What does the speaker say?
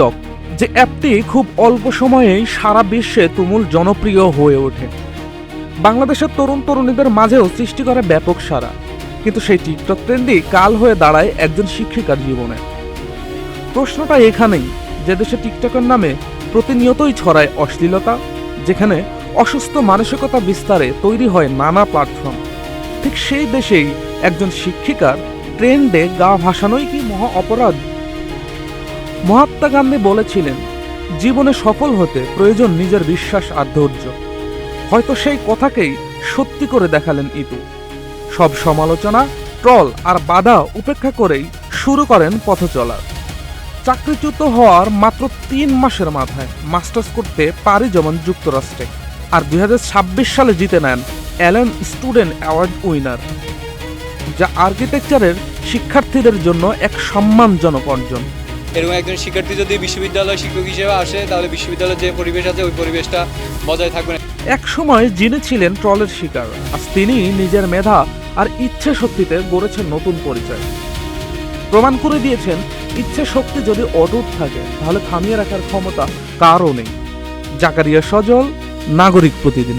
TikTok, যে অ্যাপটি খুব অল্প সময়েই সারা বিশ্বে তুমুল জনপ্রিয় হয়ে ওঠে। বাংলাদেশের তরুণ তরুণীদের মাঝেও সৃষ্টি করে ব্যাপক সাড়া। কিন্তু সেই টিকটক ট্রেন্ডই কাল হয়ে দাঁড়ায় একজন শিক্ষিকার জীবনে। প্রশ্নটা এখানেই, যে দেশে টিকটকের নামে প্রতিনিয়তই ছড়ায় অশ্লীলতা, যেখানে অসুস্থ মানসিকতা বিস্তারে তৈরি হয় নানা প্ল্যাটফর্ম, ঠিক সেই দেশেই একজন শিক্ষিকার ট্রেন্ডে গা ভাসানোই কি মহা অপরাধ? মহাত্মা গান্ধী বলেছিলেন, জীবনে সফল হতে প্রয়োজন নিজের বিশ্বাস আর ধৈর্য। হয়তো সেই কথাকেই সত্যি করে দেখালেন ইতু। সব সমালোচনা, ট্রল আর বাধা উপেক্ষা করেই শুরু করেন পথ চলা। চাকরিচ্যুত হওয়ার মাত্র 3 মাসের মাথায় মাস্টার্স করতে পারি যেমন যুক্তরাষ্ট্রে, আর 2026 সালে জিতে নেন অ্যালেন স্টুডেন্ট অ্যাওয়ার্ড উইনার, যা আর্কিটেকচারের শিক্ষার্থীদের জন্য এক সম্মানজনক অর্জন। এরকম একজন শিক্ষার্থী যদি বিশ্ববিদ্যালয় শিক্ষক হিসেবে আসে, তাহলে বিশ্ববিদ্যালয়ের যে পরিবেশ আছে ওই পরিবেশটা বজায় থাকবে না। এক সময় যিনি ছিলেন ট্রলের শিকার, আজ তিনি নিজের মেধা আর ইচ্ছে শক্তিতে গড়েছেন নতুন পরিচয়। প্রমাণ করে দিয়েছেন, ইচ্ছে শক্তি যদি অটুট থাকে তাহলে থামিয়ে রাখার ক্ষমতা কারও নেই। জাকারিয়া সজল, নাগরিক প্রতিদিন।